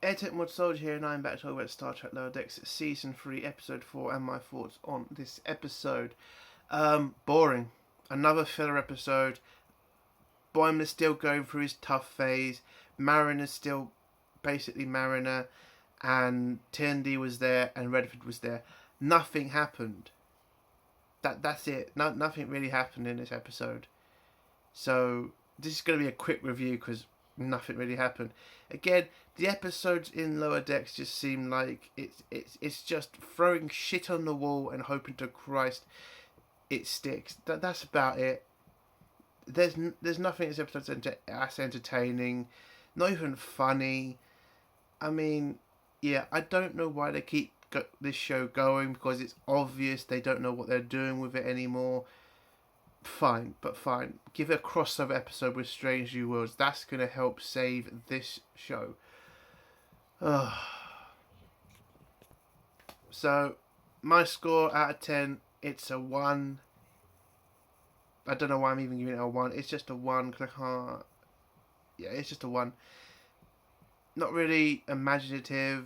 AirTech Mod Soldier here, and I'm back to talk about Star Trek Lower Decks Season 3, Episode 4, and my thoughts on this episode. Boring. Another filler episode. Boimler's still going through his tough phase. Mariner's still basically Mariner, and Teal'c was there, and Redford was there. Nothing happened. That's it. Nothing really happened in this episode. So, this is going to be a quick review because nothing really happened. Again, the episodes in Lower Decks just seem like it's just throwing shit on the wall and hoping to Christ it sticks. That's about it. There's nothing in this episode that's entertaining, not even funny. I mean, yeah, I don't know why they keep this show going, because it's obvious they don't know what they're doing with it anymore. Fine. Give it a crossover episode with Strange New Worlds. That's going to help save this show. So, my score out of 10, it's a 1. I don't know why I'm even giving it a 1. It's just a 1 because I can't... Yeah, it's just a 1. Not really imaginative.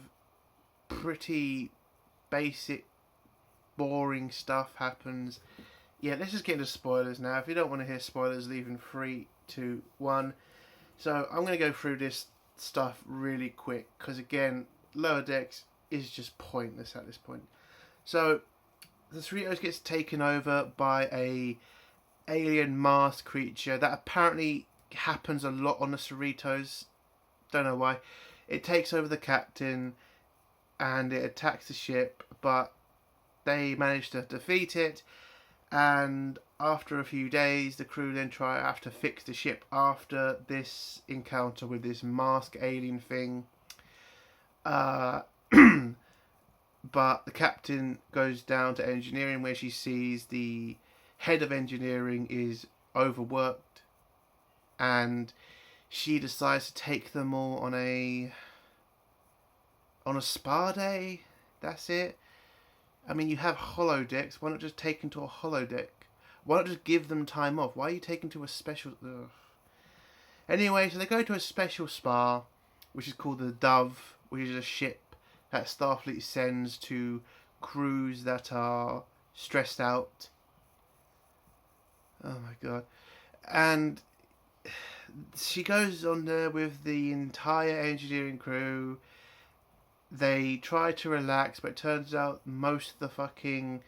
Pretty basic, boring stuff happens. Yeah, let's just get into spoilers now. If you don't want to hear spoilers, leave in 3, 2, 1. So I'm going to go through this stuff really quick, because again, Lower Decks is just pointless at this point. So the Cerritos gets taken over by a alien Mars creature that apparently happens a lot on the Cerritos. Don't know why. It takes over the captain and it attacks the ship, but they manage to defeat it. And after a few days, the crew then have to fix the ship after this encounter with this masked alien thing. But the captain goes down to engineering, where she sees the head of engineering is overworked, and she decides to take them all on a spa day. That's it. I mean, you have holodecks. Why not just take them to a holodeck? Why not just give them time off? Why are you taking to a special... Ugh. Anyway, so they go to a special spa, which is called the Dove, which is a ship that Starfleet sends to crews that are stressed out. Oh my god. And she goes on there with the entire engineering crew. They try to relax, but it turns out most of the fucking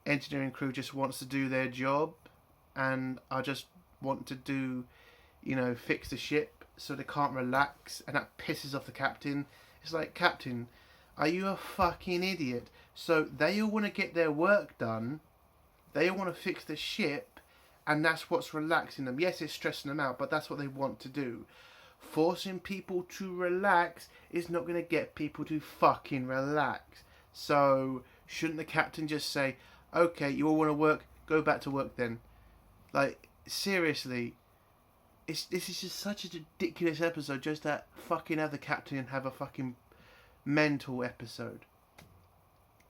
engineering crew just wants to do their job, and I just want to do, fix the ship, so they can't relax, and that pisses off the captain. It's like, Captain, are you a fucking idiot? So they all want to get their work done, they all want to fix the ship, and that's what's relaxing them. Yes, it's stressing them out, but that's what they want to do. Forcing people to relax is not going to get people to fucking relax. So, shouldn't the captain just say, okay, you all want to work, go back to work then? Like, seriously, this is just such a ridiculous episode, just that fucking have the captain have a fucking mental episode.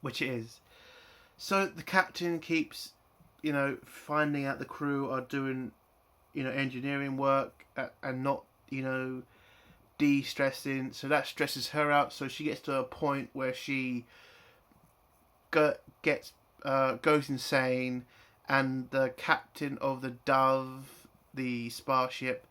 Which it is. So, the captain keeps, finding out the crew are doing, engineering work and not, de-stressing, so that stresses her out, so she gets to a point where she goes insane, and the captain of the Dove, the spa ship,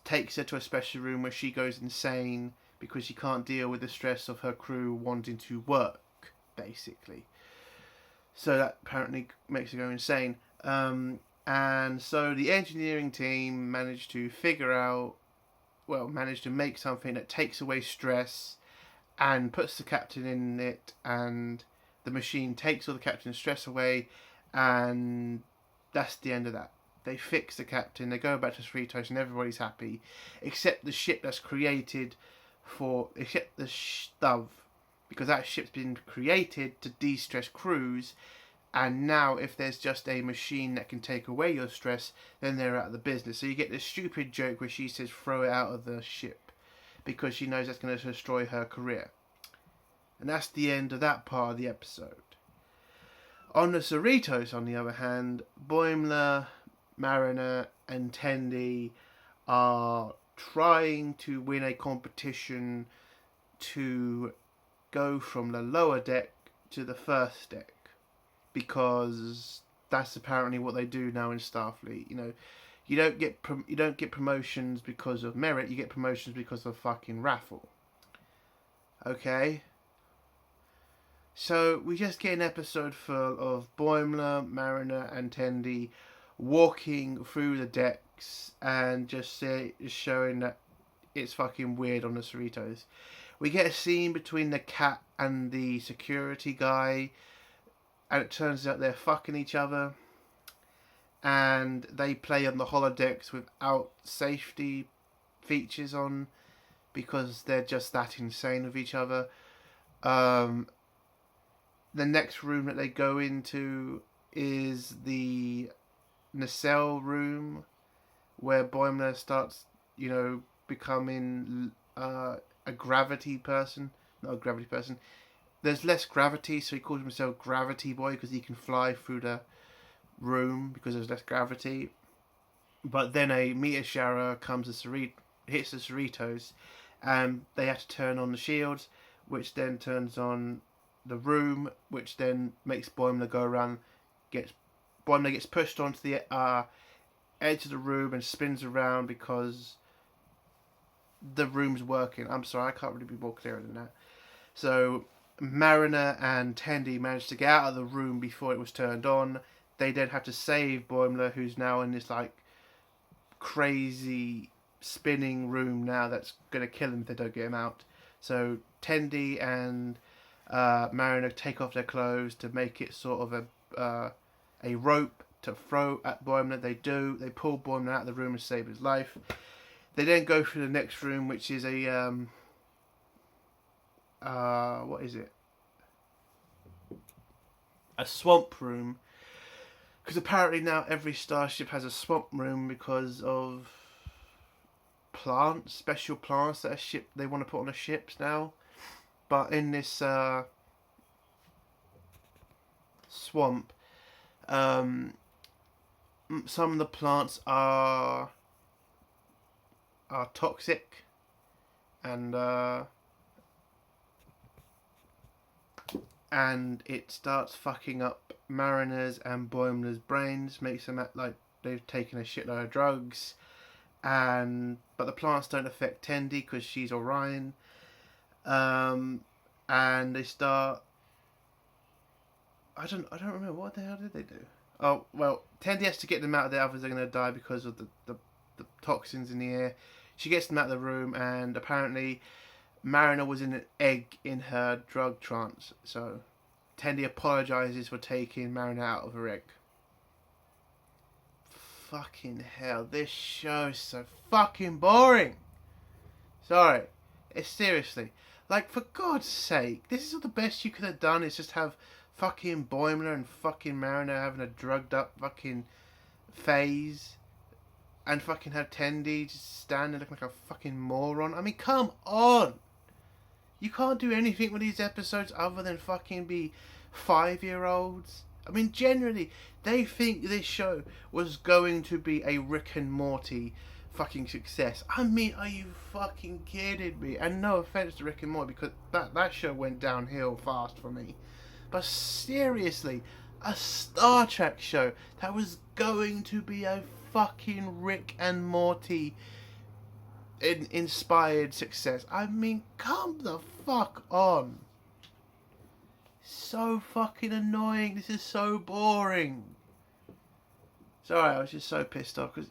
takes her to a special room where she goes insane because she can't deal with the stress of her crew wanting to work, basically. So that apparently makes her go insane. And so the engineering team managed to make something that takes away stress and puts the captain in it, and the machine takes all the captain's stress away, and that's the end of that. They fix the captain, they go back to Cerritos, and everybody's happy, except the ship that's created except the Dove, because that ship's been created to de-stress crews, and now if there's just a machine that can take away your stress, then they're out of the business. So you get this stupid joke where she says throw it out of the ship, because she knows that's going to destroy her career. And that's the end of that part of the episode. On the Cerritos, on the other hand, Boimler, Mariner and Teal'c are trying to win a competition to go from the lower deck to the first deck, because that's apparently what they do now in Starfleet. You know, you don't get promotions because of merit. You get promotions because of fucking raffle. Okay. So we just get an episode full of Boimler, Mariner, and Tendi walking through the decks and just showing that it's fucking weird on the Cerritos. We get a scene between the cat and the security guy, and it turns out they're fucking each other. And they play on the holodecks without safety features on, because they're just that insane with each other. The next room that they go into is the nacelle room, where Boimler starts, becoming a gravity person. Not a gravity person. There's less gravity, so he calls himself Gravity Boy, because he can fly through the room because there's less gravity. But then a meteor shower hits the Cerritos, and they have to turn on the shields, which then turns on the room, which then makes Boimler go around. Boimler gets pushed onto the edge of the room and spins around because the room's working. I'm sorry, I can't really be more clear than that. So Mariner and Tendi managed to get out of the room before it was turned on. They then have to save Boimler, who's now in this crazy spinning room now that's going to kill him if they don't get him out. So Tendi and Mariner take off their clothes to make it sort of a rope to throw at Boimler. They do. They pull Boimler out of the room and save his life. They then go through the next room, which is a what is it? A swamp room. Because apparently now every starship has a swamp room because of plants, special plants that they want to put on the ships now. But in this swamp, some of the plants are toxic, and it starts fucking up Mariner's and Boimler's brains, makes them act like they've taken a shitload of drugs, but the plants don't affect Tendi because she's Orion, and they start. I don't remember, what the hell did they do? Oh well, Tendi has to get them out of there, others are gonna die because of the toxins in the air. She gets them out of the room, and apparently Mariner was in an egg in her drug trance, so Tendi apologises for taking Mariner out of her egg. Fucking hell, this show is so fucking boring. Sorry, it's seriously, for God's sake, this is all the best you could have done, is just have fucking Boimler and fucking Mariner having a drugged up fucking phase, and fucking have Tendi just standing looking like a fucking moron. I mean, come on! You can't do anything with these episodes other than fucking be 5-year-olds. I mean, generally, they think this show was going to be a Rick and Morty fucking success. I mean, are you fucking kidding me? And no offense to Rick and Morty, because that show went downhill fast for me. But seriously, a Star Trek show that was going to be a fucking Rick and Morty inspired success. I mean, come the fuck on. So fucking annoying. This is so boring. Sorry, I was just so pissed off because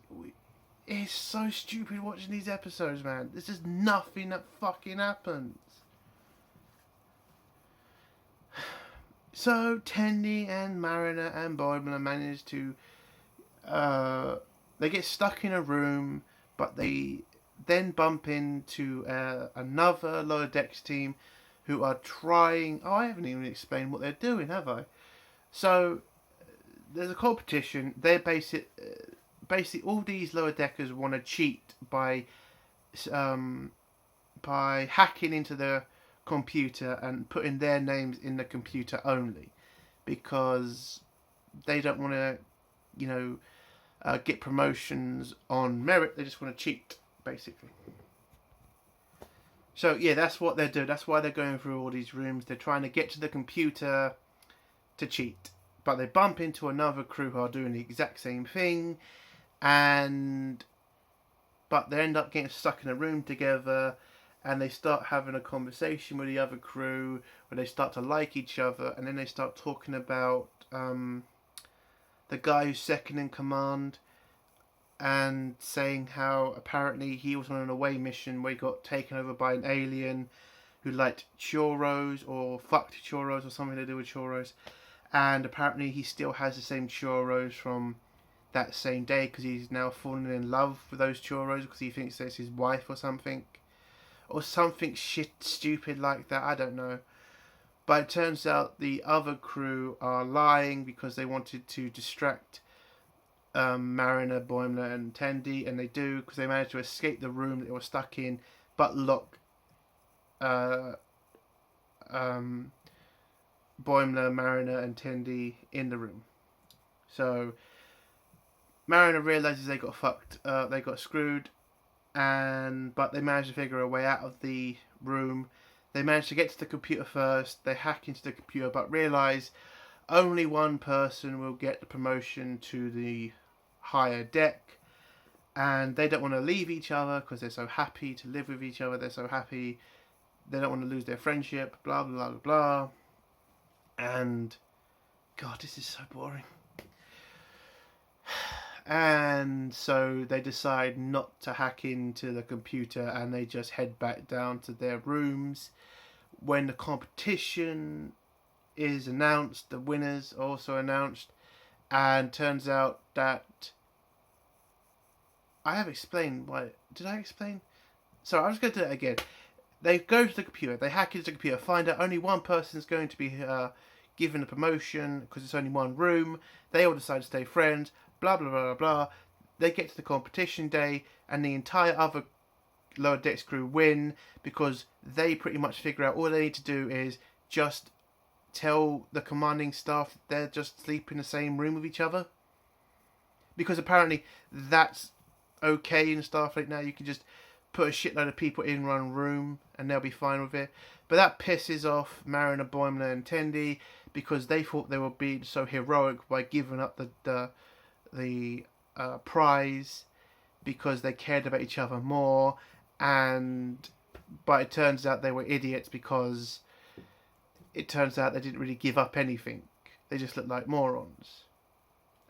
it's so stupid watching these episodes, man. There's just nothing that fucking happens. So Tendi and Mariner and Boimler manage to they get stuck in a room, but they then bump into another lower decks team who are trying. Oh, I haven't even explained what they're doing, have I? So there's a competition. They're basically all these lower deckers want to cheat by hacking into the computer and putting their names in the computer only, because they don't want to, get promotions on merit. They just want to cheat, basically. So yeah, that's what they're doing. That's why they're going through all these rooms. They're trying to get to the computer to cheat, but they bump into another crew who are doing the exact same thing, but they end up getting stuck in a room together, and they start having a conversation with the other crew where they start to like each other, and then they start talking about the guy who's second in command, and saying how apparently he was on an away mission where he got taken over by an alien who liked churros or fucked churros or something to do with churros, and apparently he still has the same churros from that same day because he's now fallen in love with those churros because he thinks that's his wife or something shit stupid like that. I don't know, but it turns out the other crew are lying because they wanted to distract Mariner, Boimler and Tendi, and they do because they managed to escape the room that they were stuck in but lock Boimler, Mariner and Tendi in the room. So Mariner realizes they got fucked, they got screwed, but they managed to figure a way out of the room. They managed to get to the computer first. They hack into the computer, but realize only one person will get the promotion to the higher deck, and they don't want to leave each other because they're so happy to live with each other. They're so happy. They don't want to lose their friendship. Blah blah blah blah. And God, this is so boring. And so they decide not to hack into the computer, and they just head back down to their rooms. When the competition is announced, the winners are also announced, and turns out that I have explained why. Did I explain? So I'm just going to do it again. They go to the computer, they hack into the computer, find out only one person is going to be given a promotion because it's only one room. They all decide to stay friends. Blah blah blah blah blah. They get to the competition day, and the entire other lower decks crew win because they pretty much figure out all they need to do is just tell the commanding staff they're just sleep in the same room with each other, because apparently that's okay in Starfleet now. You can just put a shitload of people in one room and they'll be fine with it. But that pisses off Mariner, Boimler and Tendi because they thought they were being so heroic by giving up the prize because they cared about each other more, but it turns out they were idiots because it turns out they didn't really give up anything. They just looked like morons.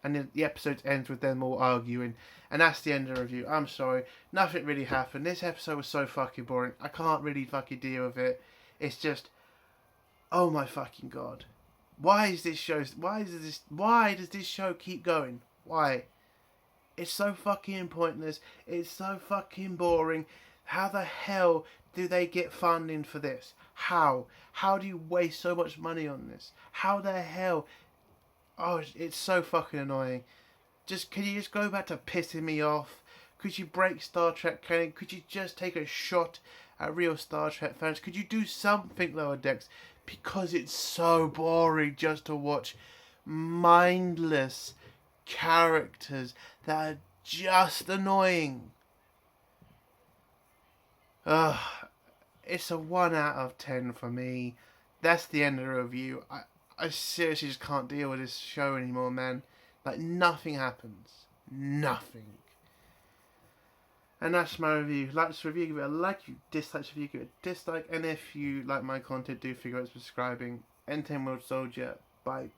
And then the episode ends with them all arguing, and that's the end of the review. I'm sorry, nothing really happened. This episode was so fucking boring. I can't really fucking deal with it. It's just, oh my fucking God. Why does this show keep going? Why? It's so fucking pointless. It's so fucking boring. How the hell do they get funding for this? How? How do you waste so much money on this? How the hell? Oh, it's so fucking annoying. Can you just go back to pissing me off? Could you break Star Trek canon? Could you just take a shot at real Star Trek fans? Could you do something, Lower Decks? Because it's so boring just to watch mindless characters that are just annoying. It's a 1 out of 10 for me. That's the end of the review. I seriously just can't deal with this show anymore, man. Like, nothing happens. Nothing. And that's my review. Like this review, give it a like. If you dislike this review, give it a dislike. And if you like my content, do figure out subscribing. N10 World Soldier. Bye.